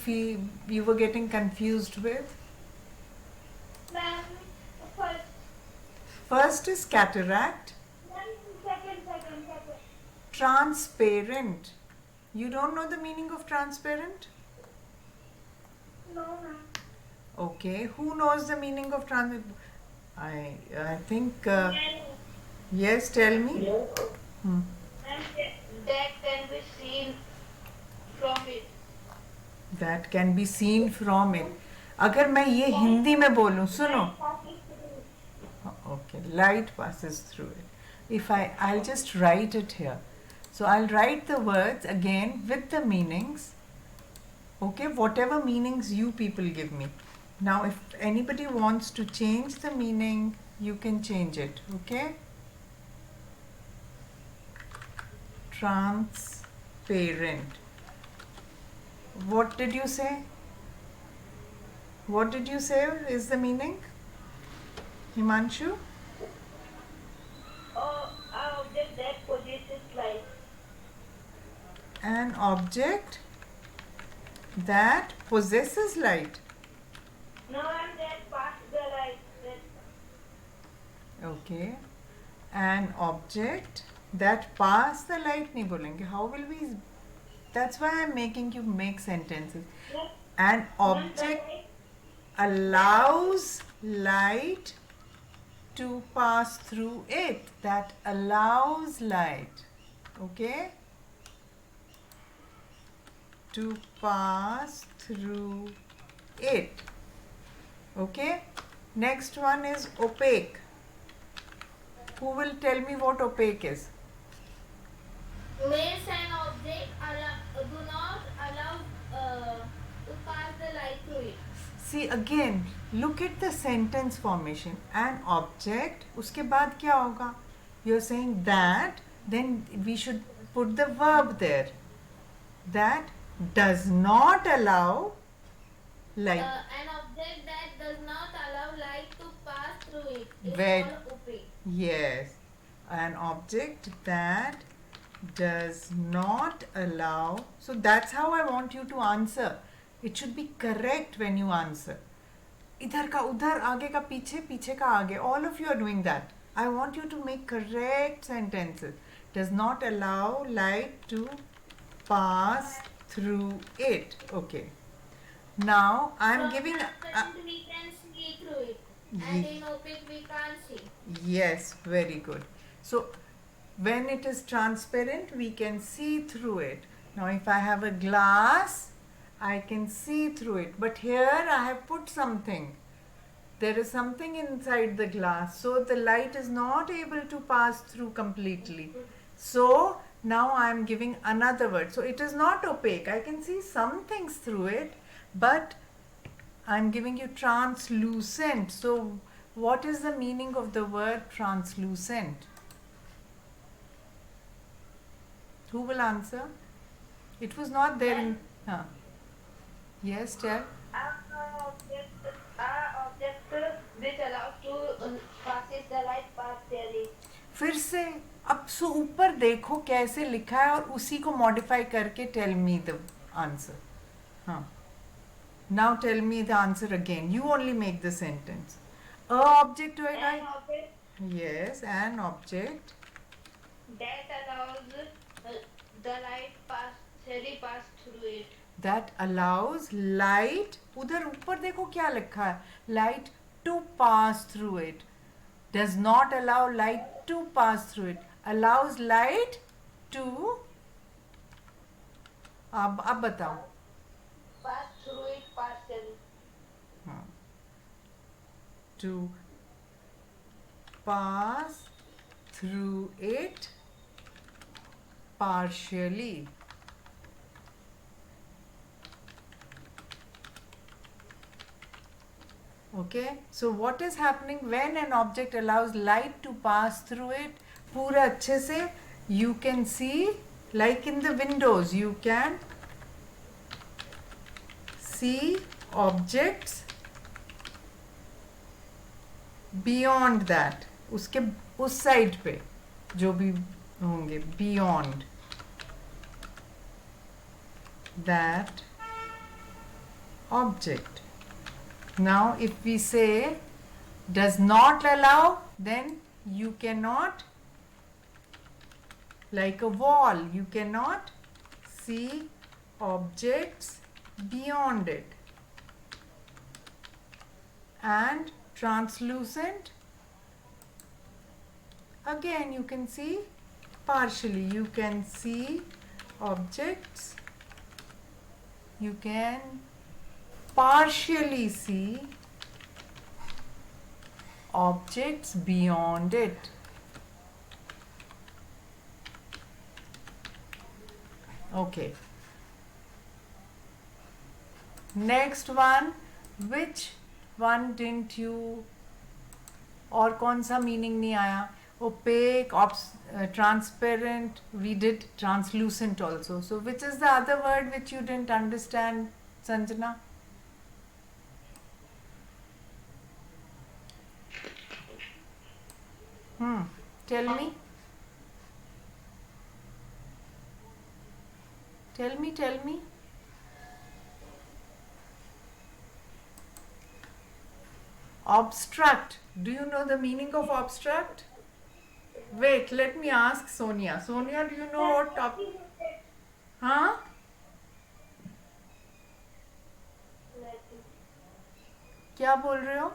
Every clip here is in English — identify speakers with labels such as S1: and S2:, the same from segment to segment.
S1: you were getting confused with?
S2: Ma'am, first.
S1: First is cataract.
S2: Second.
S1: Transparent. You don't know the meaning of transparent?
S2: No, ma'am.
S1: Okay. Who knows the meaning of transparent? I think. Yes. Tell me. Hmm.
S2: That can be seen from it.
S1: That can be seen from it. अगर मैं ये हिंदी में बोलूँ, सुनो. Okay, light passes through it. If I'll just write it here. So I'll write the words again with the meanings. Okay, whatever meanings you people give me. Now if anybody wants to change the meaning, you can change it. Okay? Transparent. What did you say? What did you say is the meaning? Himanshu?
S2: An object that possesses light.
S1: An object that possesses light.
S2: No, and that passes the light.
S1: Okay. An object that pass the light नहीं बोलेंगे. How will we? That's why I'm making you make sentences. An object allows light to pass through it. That allows light. Okay? To pass through it. Okay? Next one is opaque. Who will tell me what opaque is?
S2: Makes an object do not allow to pass the light through it.
S1: See again, look at the sentence formation. An object, उसके बाद क्या होगा? You're saying that, then we should put the verb there. That does not allow light.
S2: An object that does not allow light to pass through it is called opaque.
S1: Yes, an object that does not allow. So that's how I want you to answer. It should be correct when you answer. इधर का उधर, आगे का पीछे, पीछे का आगे. All of you are doing that. I want you to make correct sentences. Does not allow light to pass through it. Okay. Now I'm giving.
S2: We can see through it, and in opaque we can't see.
S1: Yes, very good. So when it is transparent, we can see through it. Now if I have a glass, I can see through it. But here I have put something. There is something inside the glass, so the light is not able to pass through completely. So now I am giving another word. So it is not opaque. I can see some things through it, but I am giving you translucent. So what is the meaning of the word translucent? Who will answer? It was not there in. Yes, tell.
S2: Object which allows to passes the light partially.
S1: फिर से अब सो ऊपर देखो कैसे लिखा है और उसी को मॉडिफाई करके टेल मी द आंसर. हाँ, now tell me the answer again. You only make the sentence. A object होएगा. Yes, an object
S2: that allows the light pass through it.
S1: That allows light. उधर ऊपर देखो क्या लिखा है. Light to pass through it. Does not allow light to pass through it. Allows light to. अब बताओ.
S2: Pass through it partially.
S1: To pass through it partially. Okay, so what is happening when an object allows light to pass through it? पूरा अच्छे से you can see, like in the windows, you can see objects beyond that. उसके उस side पे जो भी होंगे, beyond that object. Now if we say does not allow, then you cannot, like a wall, you cannot see objects beyond it. And translucent, again you can see partially, you can see objects, you can partially see objects beyond it. Okay. Next one, which one didn't you, और कौन सा meaning नहीं आया? Opaque, transparent, we did translucent also. So which is the other word which you didn't understand, Sanjana? Tell me. Tell me. Obstruct. Do you know the meaning of obstruct? Wait, let me ask Sonia. Sonia, do you know what Huh? क्या बोल रहे हो?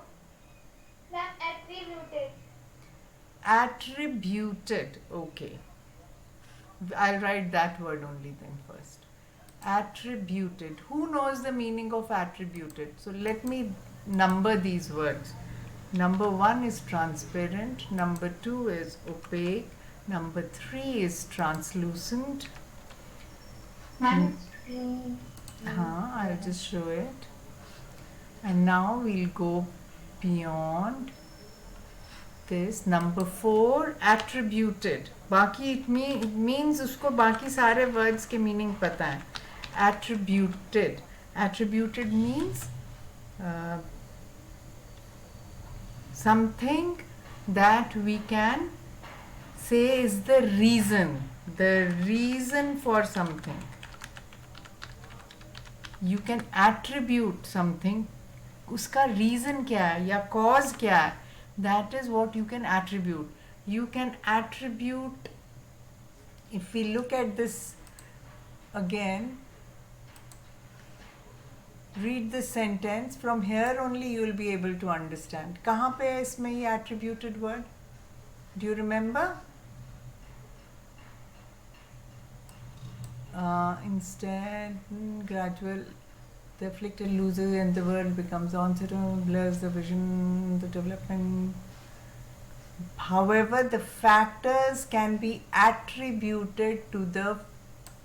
S2: Attributed.
S1: Attributed. Okay. I'll write that word only then first. Attributed. Who knows the meaning of attributed? So let me number these words. Number 1 is transparent. Number 2 is opaque. Number 3 is translucent. I'll just show it. And now we'll go beyond this. Number 4, attributed. बाकी it means उसको बाकी सारे words के meaning पता है. Attributed. Attributed means something that we can say is the reason for something. You can attribute something, उसका reason क्या है या cause क्या है, that is what you can attribute. You can attribute, if we look at this again, read this sentence, from here only you will be able to understand. कहाँ पे है इसमें ये attributed word? Do you remember? Instead, gradual, the afflicted loses and the world becomes uncertain, blurs the vision, the development. However, the factors can be attributed to the,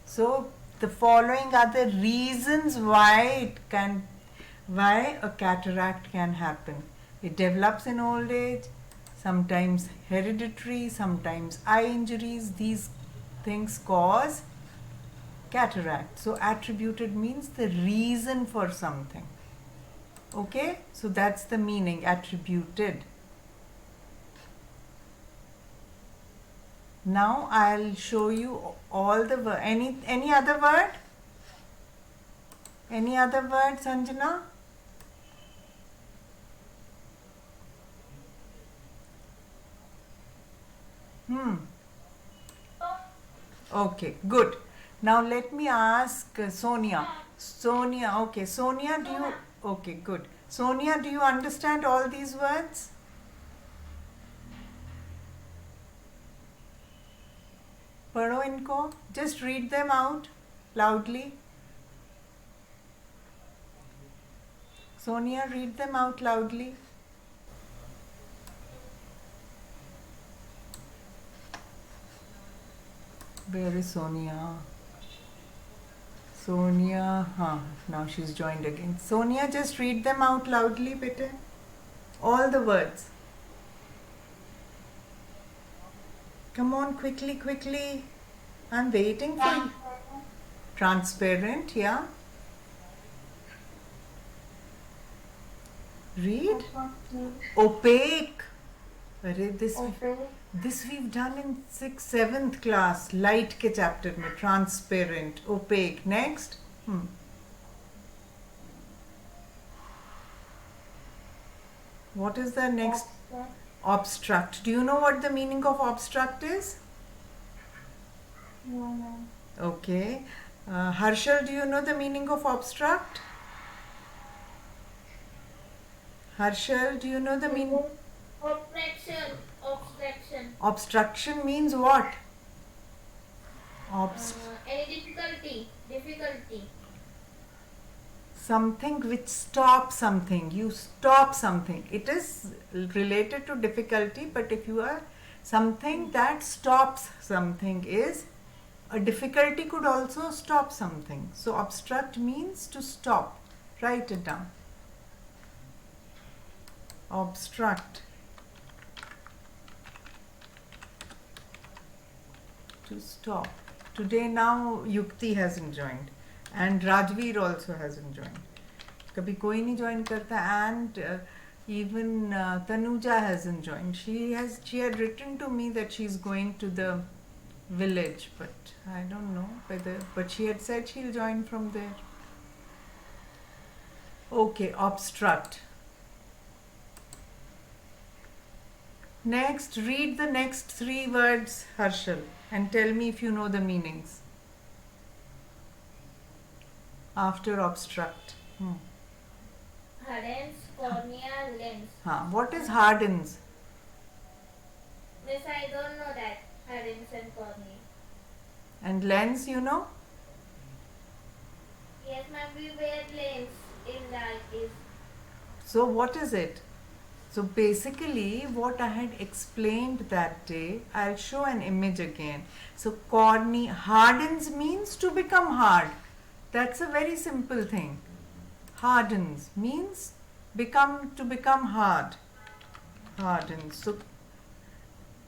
S1: so the following are the reasons why a cataract can happen. It develops in old age, sometimes hereditary, sometimes eye injuries. These things cause cataract. So attributed means the reason for something. Okay, so that's the meaning, attributed. Now I'll show you all the word. Any other word? Any other word, Sanjana? Okay, good. Now let me ask Sonia. Sonia, okay. Sonia, do you? Okay, good. Sonia, do you understand all these words? पढ़ो इनको. Just read them out loudly. Sonia, read them out loudly. Where is Sonia? Sonia, now she's joined again. Sonia, just read them out loudly, bete. All the words. Come on, quickly, quickly. I'm waiting for you. Transparent, yeah. Read. Opaque. Arre, this we've done in 6th, 7th class. Light के chapter में. Transparent, opaque. Next. What is the next?
S2: Obstruct.
S1: Obstruct. Do you know what the meaning of obstruct is?
S2: No, no.
S1: Okay. Harshal, do you know the meaning of obstruct? Harshal, do you know the meaning?
S2: Obstruction. Obstruction.
S1: Obstruction means what?
S2: Any difficulty. Difficulty.
S1: Something which stops something. You stop something. It is related to difficulty, but if you are something that stops something is a difficulty could also stop something. So obstruct means to stop. Write it down. Obstruct. To stop. Today now Yukti hasn't joined and Rajveer also hasn't joined. Kabhi koi nahi join karta, and even Tanuja hasn't joined. She had written to me that she's going to the village, but I don't know whether, but she had said she'll join from there. Okay, obstruct. Next, read the next 3 words, Harshal, and tell me if you know the meanings. After obstruct.
S2: Hardens, cornea, lens.
S1: What is hardens?
S2: Miss, I don't know that. Hardens and cornea.
S1: And lens, you know?
S2: Yes, ma'am, we wear lens in the eyes.
S1: So what is it? So basically what I had explained that day, I'll show an image again. So cornea, hardens means to become hard. That's a very simple thing. Hardens means to become hard. Hardens. So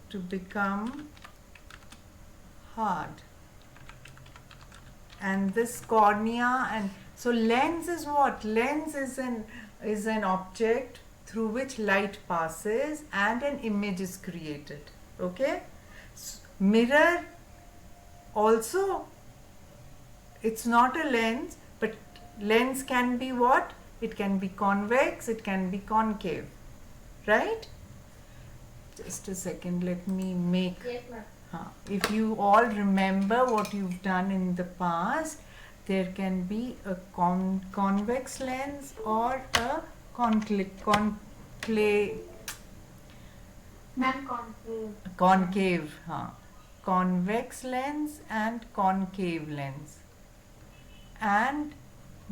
S1: to become hard. And this cornea, and so lens is what? Lens is an object through which light passes and an image is created. Okay? Mirror also, it's not a lens, but lens can be what? It can be convex, it can be concave. Right? Just a second, let me make.
S2: Yes, ma'am.
S1: If you all remember what you've done in the past, there can be a convex lens or a concave convex lens and concave lens, and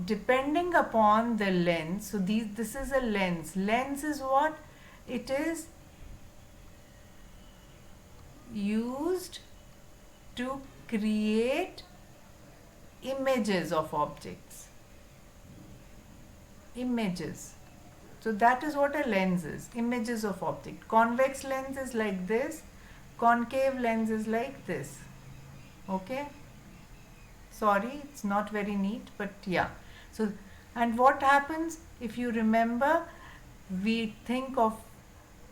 S1: depending upon the lens, so this is a lens. Lens is what? It is used to create images of objects. Images. So that is what a lens is. Images of object. Convex lens is like this. Concave lens is like this. Okay? Sorry, it's not very neat, but yeah. So, and what happens if you remember, we think of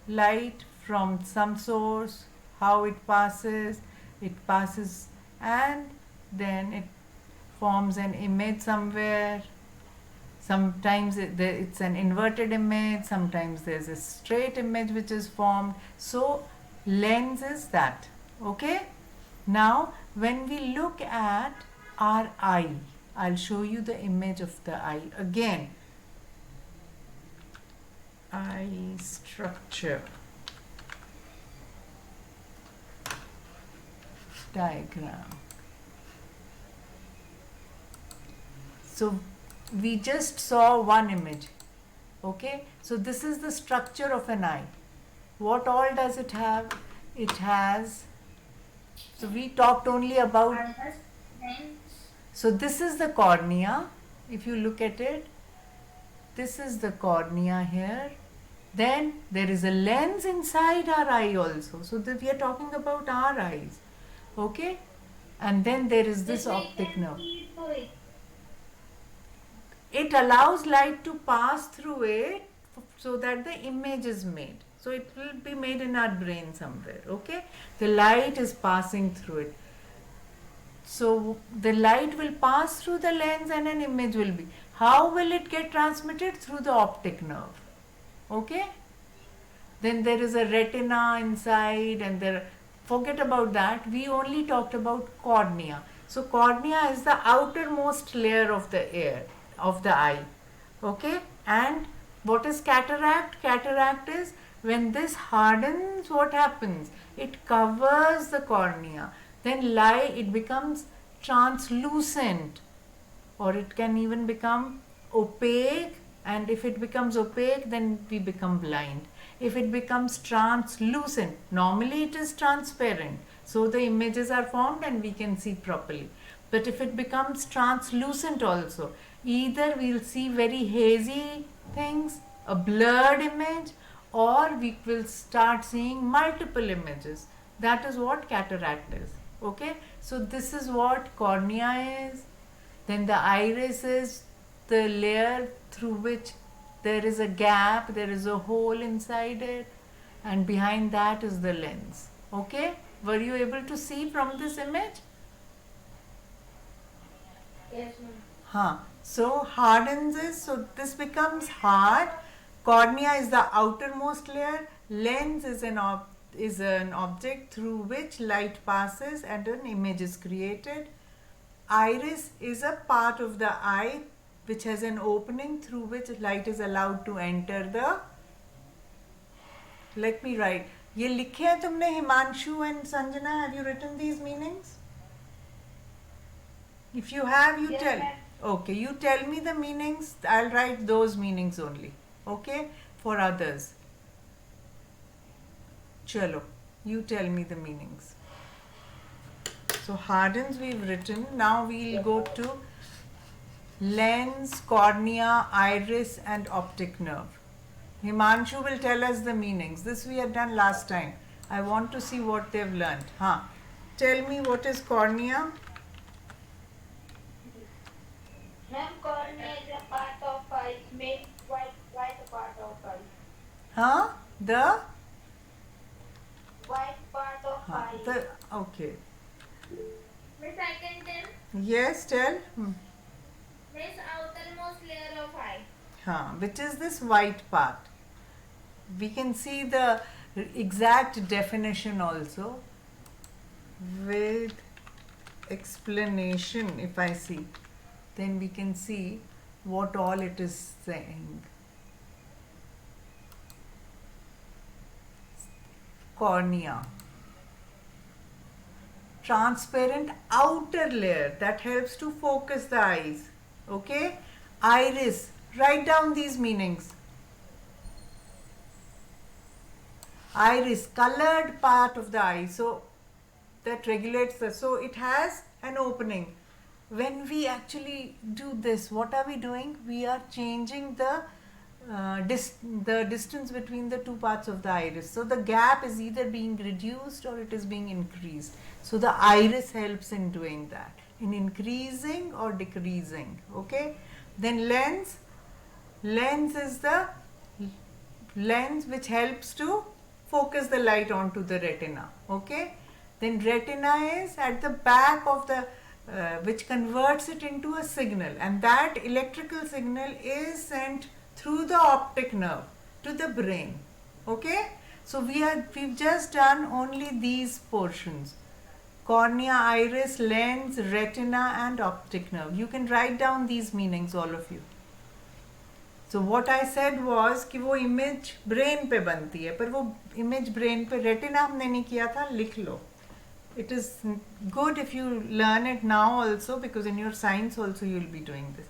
S1: light from some source, how it passes and then it forms an image somewhere. Sometimes it's an inverted image, sometimes there's a straight image which is formed. So lens is that. Okay? Now when we look at our eye, I'll show you the image of the eye again. Eye structure diagram. So we just saw one image. Okay, so this is the structure of an eye. What all does it have? It has, so we talked only about, so this is the cornea. If you look at it, this is the cornea here. Then there is a lens inside our eye also. So that we are talking about our eyes. Okay, and then there is this optic nerve. It allows light to pass through it so that the image is made. So it will be made in our brain somewhere. Okay, the light is passing through it. So the light will pass through the lens and an image will be. How will it get transmitted? Through the optic nerve. Okay, then there is a retina inside, and forget about that. We only talked about cornea. So cornea is the outermost layer of the eye. Okay, and what is cataract? Cataract is when this hardens, what happens? It covers the cornea. Then it becomes translucent, or it can even become opaque, and if it becomes opaque, then we become blind. If it becomes translucent, normally it is transparent, so the images are formed and we can see properly. But if it becomes translucent also, either we'll see very hazy things, a blurred image, or we will start seeing multiple images. That is what cataract is. Okay, so this is what cornea is. Then the iris is the layer through which there is a gap, there is a hole inside it, and behind that is the lens. Okay, were you able to see from this image?
S2: Yes, ma'am.
S1: So hardens is, so this becomes hard. Cornea is the outermost layer. Lens is an object through which light passes and an image is created. Iris is a part of the eye which has an opening through which light is allowed to enter the. Let me write. ये लिखे हैं तुमने, Himanshu and Sanjana? Have you written these meanings? If you have, you
S2: Yes,
S1: tell.
S2: ma'am.
S1: Okay, you tell me the meanings. I'll write those meanings only. Okay, for others. Chalo, you tell me the meanings. So hardens we've written. Now we'll go to lens, cornea, iris, and optic nerve. Himanshu will tell us the meanings. This we had done last time. I want to see what they've learned. Tell me, what is cornea?
S2: Ma'am, cornea is a part of eye, main white part of eye.
S1: The?
S2: White part of eye.
S1: Okay.
S2: Miss, I can tell.
S1: Yes, tell.
S2: Miss, outermost layer of eye.
S1: Which is this white part. We can see the exact definition also with explanation. If I see, then we can see what all it is saying. Cornea, transparent outer layer that helps to focus the eyes. Okay, iris, write down these meanings. Iris, colored part of the eye, so that regulates so it has an opening. When we actually do this, what are we doing? We are changing the distance between the two parts of the iris. So the gap is either being reduced or it is being increased. So the iris helps in doing that, in increasing or decreasing. Okay. Then lens. Lens is the lens which helps to focus the light onto the retina. Okay. Then retina is at the back of the which converts it into a signal, and that electrical signal is sent through the optic nerve to the brain. Okay, so we've just done only these portions: cornea, iris, lens, retina, and optic nerve. You can write down these meanings, all of you. So what I said was कि वो image brain पे बनती है, पर वो image brain पे retina हमने नहीं किया था, लिख लो. It is good if you learn it now also, because in your science also you will be doing this.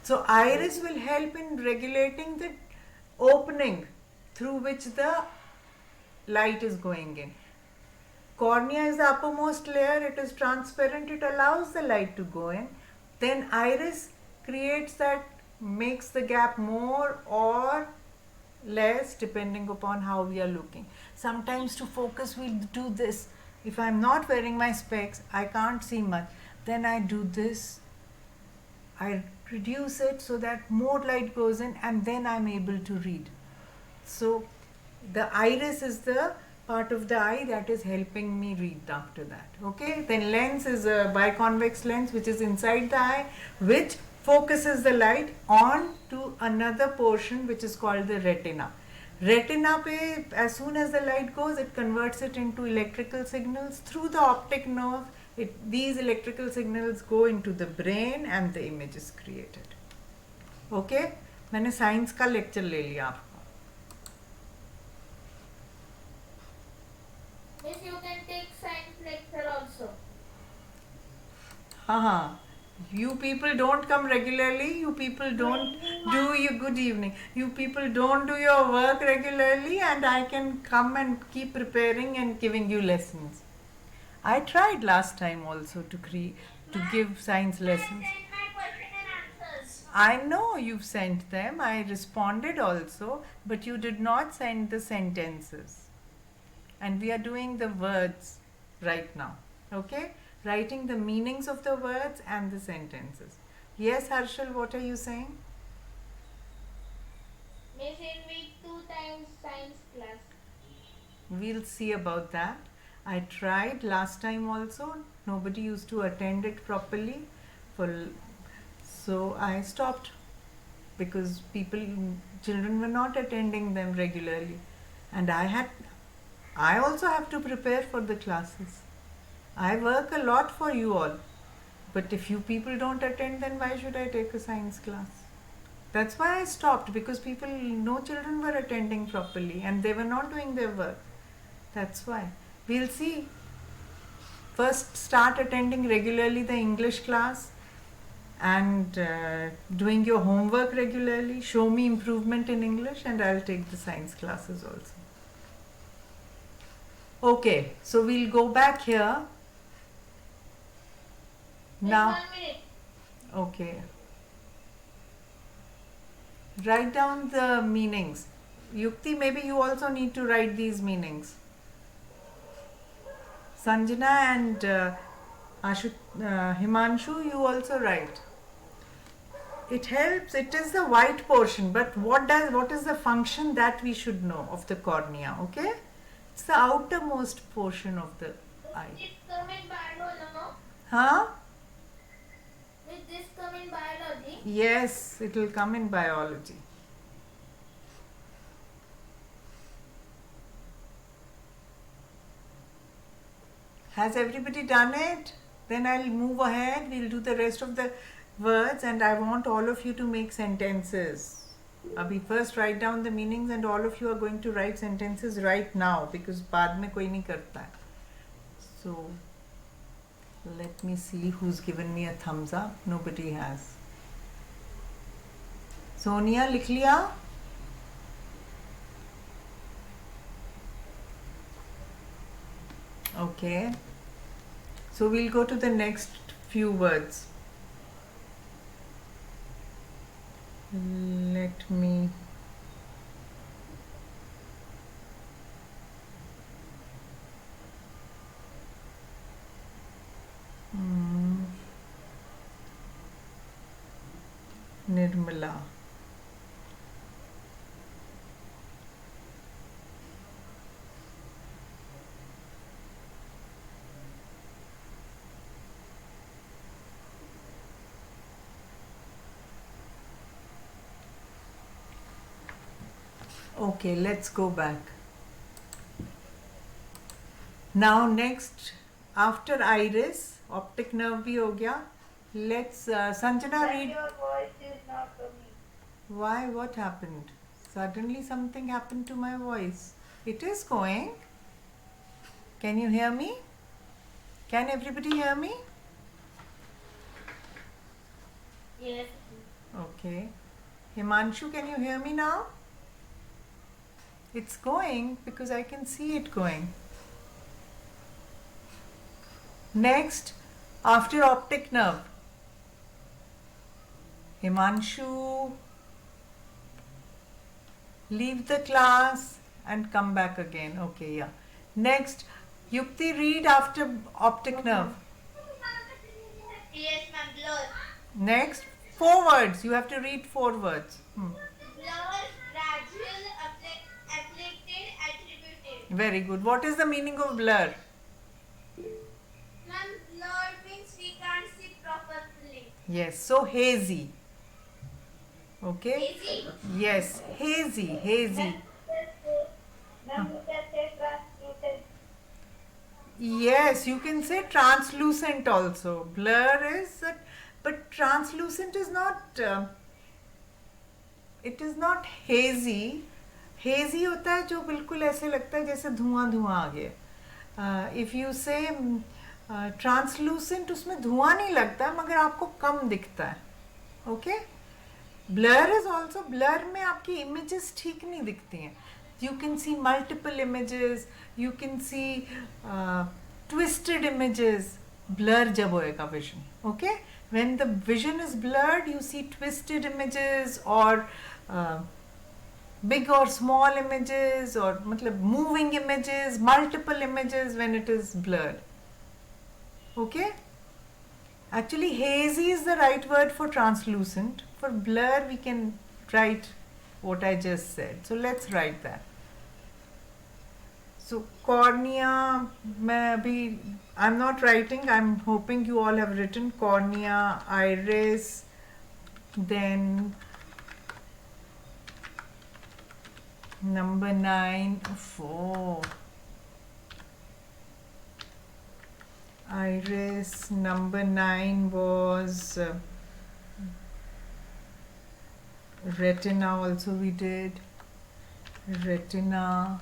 S1: So iris will help in regulating the opening through which the light is going in. Cornea is the uppermost layer, it is transparent, it allows the light to go in. Then iris creates that, makes the gap more or less depending upon how we are looking. Sometimes to focus we'll do this. If I'm not wearing my specs, I can't see much. Then I do this. I reduce it so that more light goes in, and then I'm able to read. So the iris is the part of the eye that is helping me read after that. Okay. Then lens is a biconvex lens which is inside the eye, which focuses the light on to another portion which is called the retina. Retina pe, as soon as the light goes, it converts it into electrical signals through the optic nerve. These electrical signals go into the brain and the image is created. Okay? मैंने science का lecture ले लिया आपको.
S2: Miss, you can take science lecture also.
S1: हाँ. You people don't come regularly. You people don't do your good evening. You people don't do your work regularly, and I can come and keep preparing and giving you lessons. I tried last time also to give science lessons.
S2: I sent my question and answers.
S1: I know you've sent them. I responded also, but you did not send the sentences. And we are doing the words right now. Okay? Writing the meanings of the words and the sentences. Yes, Harshal, what are you saying?
S2: Miss, in week 2 times science class.
S1: We'll see about that. I tried last time also. Nobody used to attend it properly. So I stopped because children were not attending them regularly. And I also have to prepare for the classes. I work a lot for you all. But if you people don't attend, then why should I take a science class? That's why I stopped, because no children were attending properly and they were not doing their work. That's why. We'll see. First start attending regularly the English class and doing your homework regularly. Show me improvement in English and I'll take the science classes also. Okay, so we'll go back here. Now,
S2: 1 minute.
S1: okay. Write down the meanings. Yukti, maybe you also need to write these meanings. Sanjana and Himanshu, you also write. It helps. It is the white portion, but what is the function that we should know of the cornea? Okay, it's the outermost portion of the eye.
S2: This come in biology, no?
S1: Huh?
S2: Will this come in biology?
S1: Yes, it will come in biology. Has everybody done it? Then I'll move ahead. We'll do the rest of the words and I want all of you to make sentences. Abhi first write down the meanings and all of you are going to write sentences right now because बाद में कोई नहीं करता है. So let me see who's given me a thumbs up. Nobody has. Sonia, लिख लिया? Okay. So we'll go to the next few words. Let me Nirmala. Okay, let's go back. Now next, after iris, optic nerve bhi ho gaya. Let's Sanjana read.
S2: Your voice is not coming.
S1: Why? What happened? Suddenly something happened to my voice. It is going. Can you hear me? Can everybody hear me?
S2: Yes.
S1: Okay. Himanshu, can you hear me now? It's going because I can see it going. Next, after optic nerve. Himanshu, leave the class and come back again. Okay, yeah. Next, Yukti, read after optic nerve.
S2: Yes, ma'am. Blur.
S1: Next, 4 words. You have to read 4 words.
S2: Blur, gradual, afflicted, attributed.
S1: Very good. What is the meaning of blur?
S2: Ma'am, blur means we can't see properly.
S1: Yes, so hazy. Okay?
S2: Hazy.
S1: Yes, hazy, hazy. Yes, you can say translucent also. Blur is, but translucent is not. It is not hazy. Hazy होता है जो बिल्कुल ऐसे लगता है जैसे धुआं धुआं आ गया. If you say translucent, उसमें धुआं नहीं लगता मगर आपको कम दिखता है. Okay? Blur is also, blur में आपकी images ठीक नहीं दिखती हैं. You can see multiple images, you can see twisted images. Blur जब होएगा vision. Okay? When the vision is blurred, you see twisted images or big or small images or मतलब moving images, multiple images when it is blurred. Okay? Actually, hazy is the right word for translucent. For blur, we can write what I just said. So let's write that. So cornea, I'm not writing. I'm hoping you all have written cornea, iris, then number 9, 4. Iris, number 9 was retina also we did. Retina,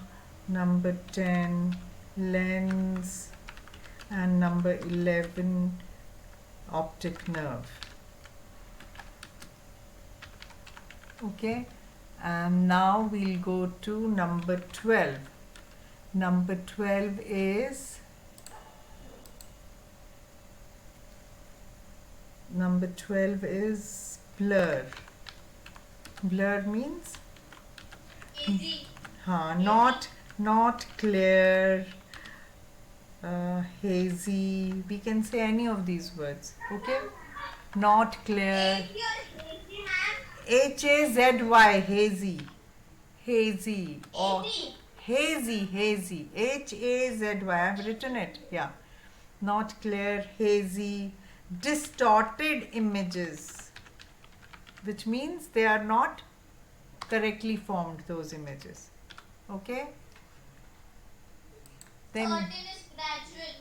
S1: number 10, lens, and number 11, optic nerve. Okay, and now we'll go to number 12. Number 12 is blur. Blur means
S2: Easy.
S1: not clear, hazy. We can say any of these words. Okay, not clear. H-A-Z-Y, hazy, hazy, or hazy, H-A-Z-Y. I've written it. Yeah, not clear, hazy, distorted images, which means they are not correctly formed, those images. Okay, then
S2: 13 is gradual.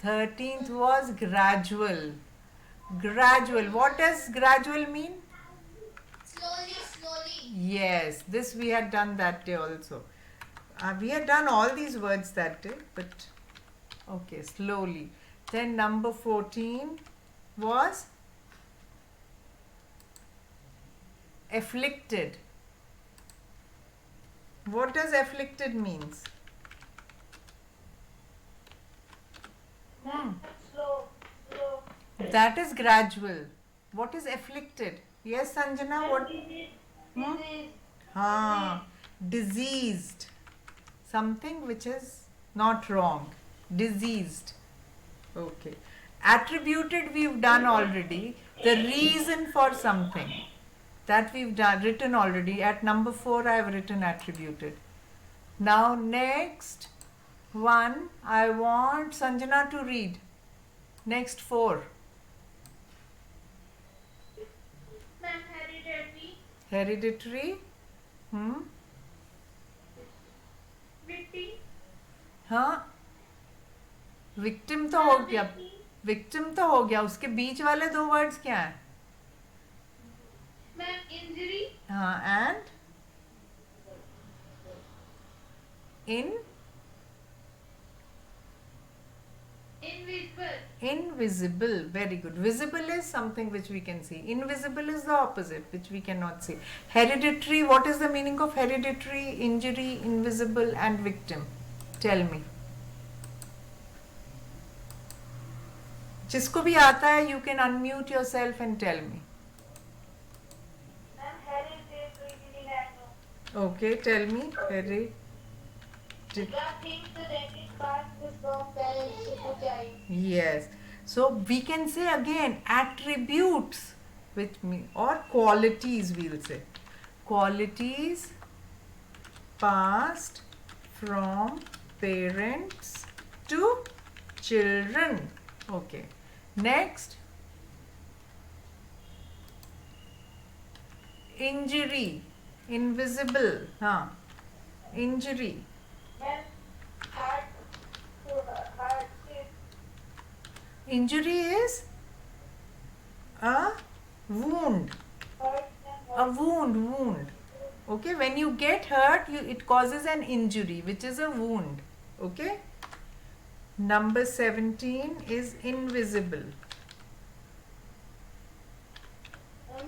S1: 13th was gradual. What does gradual mean?
S2: Slowly.
S1: Yes, this we had done that day also. We had done all these words that day, but okay, slowly. Then number 14 was afflicted. What does afflicted means?
S2: Slow.
S1: That is gradual. What is afflicted? Yes, Sanjana, what? Diseased. Something which is not wrong. Diseased. Okay. Attributed we've done already. The reason for something. That we've written already. At number 4 I have written attributed. Now next one I want Sanjana to read. Next 4.
S2: Ma'am, hereditary.
S1: Hereditary.
S2: Victim.
S1: हाँ, victim तो हो गया. Victim तो हो गया. उसके बीच वाले 2 words क्या हैं?
S2: Ma'am, injury.
S1: हाँ, and invisible. Very good. Visible is something which we can see. Invisible is the opposite, which we cannot see. Hereditary, what is the meaning of hereditary, injury, invisible, and victim? Tell me. जिसको भी आता है, you can unmute yourself and tell me. Okay, tell me. Yes. So we can say again attributes, which mean, or qualities we'll say. Qualities passed from parents to children. Okay. Next. Injury. Invisible. Injury.
S2: Heart
S1: Injury is a wound. A wound. Okay, when you get hurt, it causes an injury, which is a wound. Okay. Number 17 is invisible.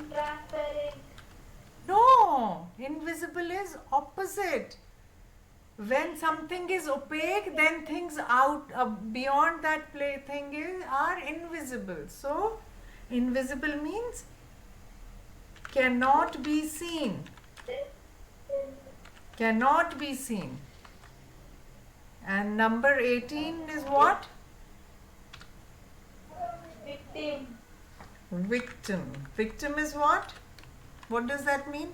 S2: Transparent.
S1: No, invisible is opposite. When something is opaque, then things out beyond that thing are invisible. So, invisible means cannot be seen. Cannot be seen. And number 18 is what?
S2: Victim.
S1: Victim. Victim is what? What does that mean?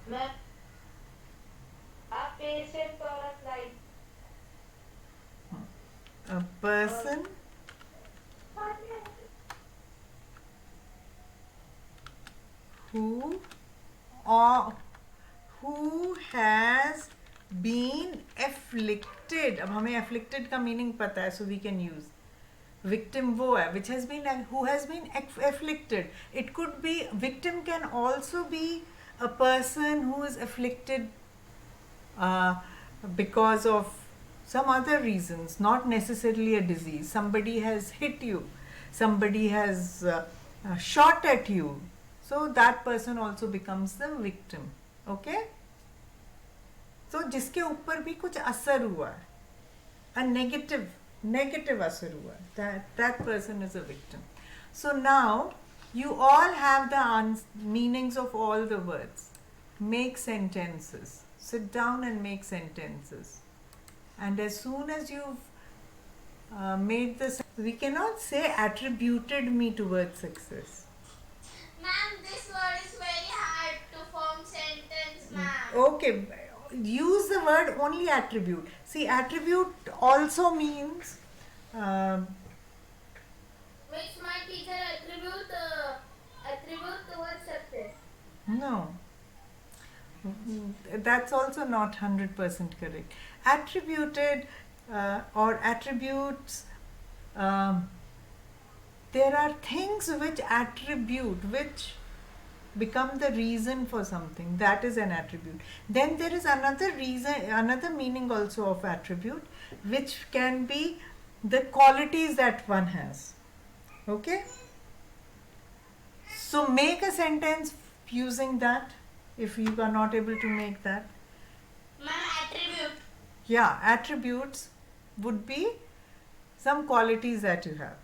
S2: Ma'am, a patient or a client.
S1: A person who has been afflicted. अब हमें afflicted का meaning पता है, so we can use. Victim वो है which has been, who has been afflicted. It could be, victim can also be a person who is afflicted because of some other reasons, not necessarily a disease. Somebody has hit you, somebody has shot at you, so that person also becomes the victim. Okay, so जिसके ऊपर भी कुछ असर हुआ है, a negative असर हुआ है, that person is a victim. So now you all have the meanings of all the words. Make sentences. Sit down and make sentences. And as soon as you've made this, we cannot say attributed me towards success.
S2: Ma'am, this word is very hard to form sentence, ma'am.
S1: Okay, use the word only attribute. See, attribute also means
S2: Which my teacher attribute towards success.
S1: no. That's also not 100% correct. Attributed or attributes, there are things which attribute, which become the reason for something. That is an attribute. Then there is another reason, another meaning also of attribute, which can be the qualities that one has. Okay? So make a sentence using that if you are not able to make that.
S2: Ma'am, attribute.
S1: Yeah, attributes would be some qualities that you have.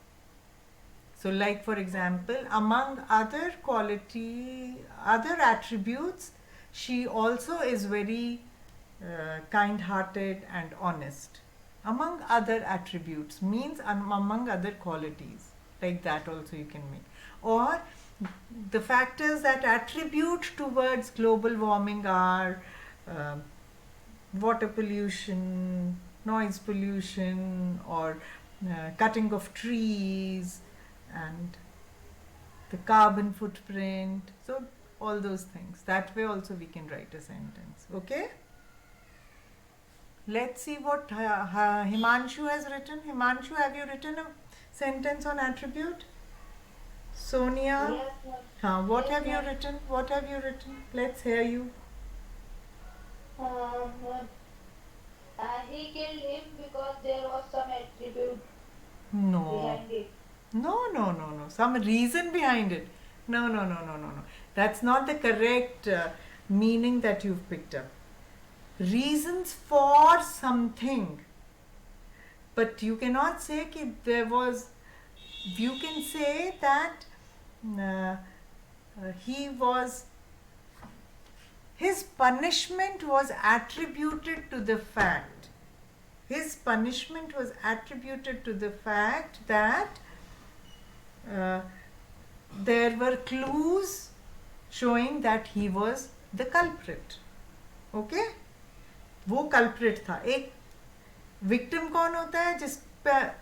S1: So like for example, among other attributes, she also is very kind-hearted and honest. Among other attributes means among other qualities. Like that also you can make. Or the factors that attribute towards global warming are water pollution, noise pollution, or cutting of trees, and the carbon footprint. So all those things. That way also we can write a sentence. Okay? Let's see what Himanshu has written. Himanshu, have you written a sentence on attribute? Sonia?
S2: Yes, ma'am.
S1: What
S2: Yes,
S1: have you
S2: ma'am.
S1: written? What have you written? Let's hear you.
S2: He killed him because there was some attribute
S1: No.
S2: behind it.
S1: No. Some reason behind it. No. That's not the correct meaning that you've picked up. Reasons for something. But you cannot say that there was. You can say that his punishment was attributed to the fact. His punishment was attributed to the fact that there were clues showing that he was the culprit. Okay? वो culprit था. एक victim कौन होता है जिस पे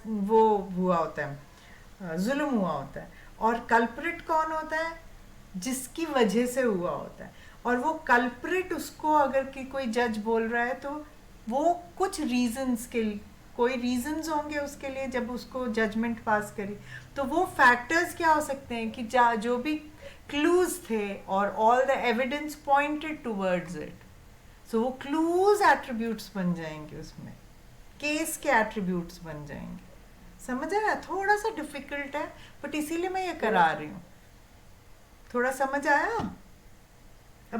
S1: वो हुआ होता है, जुल्म हुआ होता है, और culprit कौन होता है जिसकी वजह से हुआ होता है. और वो culprit उसको अगर कि कोई जज बोल रहा है तो वो कुछ reasons कोई रीजंस होंगे उसके लिए जब उसको जजमेंट पास करी। तो वो फैक्टर्स क्या हो सकते हैं कि जो भी क्लूज थे और all the evidence pointed towards it, so वो क्लूज एट्रीब्यूट्स बन जाएंगे, उसमें केस के एट्रीब्यूट्स बन जाएंगे। समझ आया? थोड़ा सा डिफिकल्ट है बट इसीलिए मैं ये करा रही हूँ। थोड़ा समझ आया? अब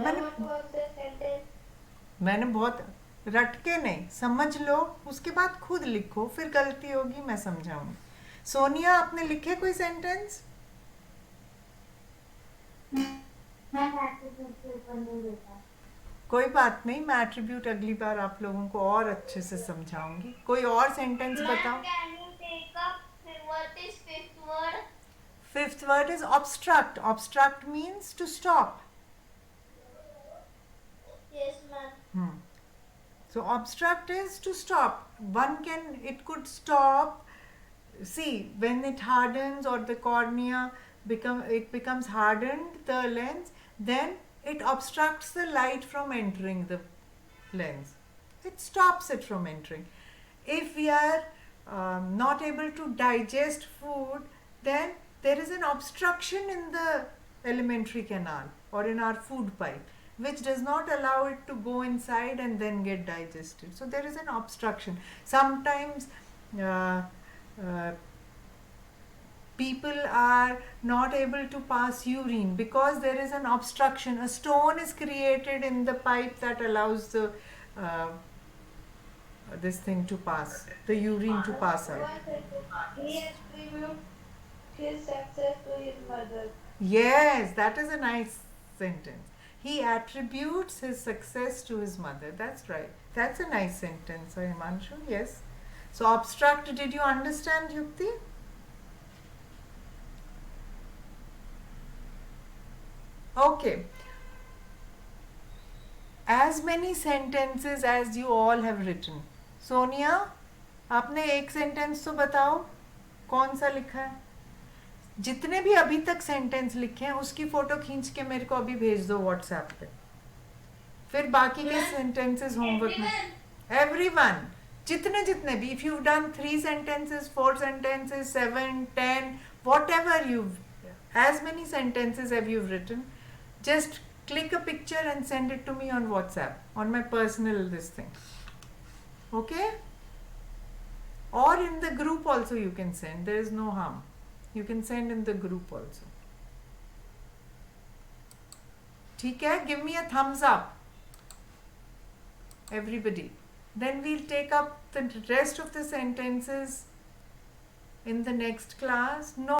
S1: मैंने बहुत रट के नहीं, समझ लो उसके बाद खुद लिखो, फिर गलती होगी मैं समझाऊंगी। सोनिया, आपने लिखे कोई सेंटेंस? कोई बात नहीं, मैं एट्रीब्यूट अगली बार आप लोगों को और अच्छे से समझाऊंगी। कोई और सेंटेंस बताओ।
S2: Can you take up what is fifth word?
S1: Fifth word is obstruct. Obstruct means to stop.
S2: Yes, ma'am.
S1: So obstruct is to stop. It could stop. See, when it hardens or the cornea becomes hardened, the lens, then it obstructs the light from entering the lens. It stops it from entering. If we are not able to digest food, then there is an obstruction in the alimentary canal or in our food pipe, which does not allow it to go inside and then get digested. So there is an obstruction. Sometimes people are not able to pass urine because there is an obstruction. A stone is created in the pipe that allows the this thing to pass, the urine to pass out.
S2: He attributes his success to his mother.
S1: Yes, that is a nice sentence. He attributes his success to his mother. That's right. That's a nice sentence, Himanshu. Yes. So obstruct, did you understand, Yukti? Okay. As many sentences as you all have written. Sonia, आपने एक sentence तो बताओ कौन सा लिखा है। जितने भी अभी तक सेंटेंस लिखे हैं उसकी फोटो खींच के मेरे को अभी भेज दो व्हाट्सएप पे, फिर बाकी के सेंटेंसेस होमवर्क में। एवरीवन, जितने भी, if you done 3 sentences, 4 sentences, 7, 10, whatever as many sentences have you written, just click a picture and send it to me on WhatsApp, on my personal this thing. Okay? Or in the group also you can send. There is no harm. You can send in the group also. ठीक है? Give me a thumbs up, everybody. Then we'll take up the rest of the sentences in the next class. No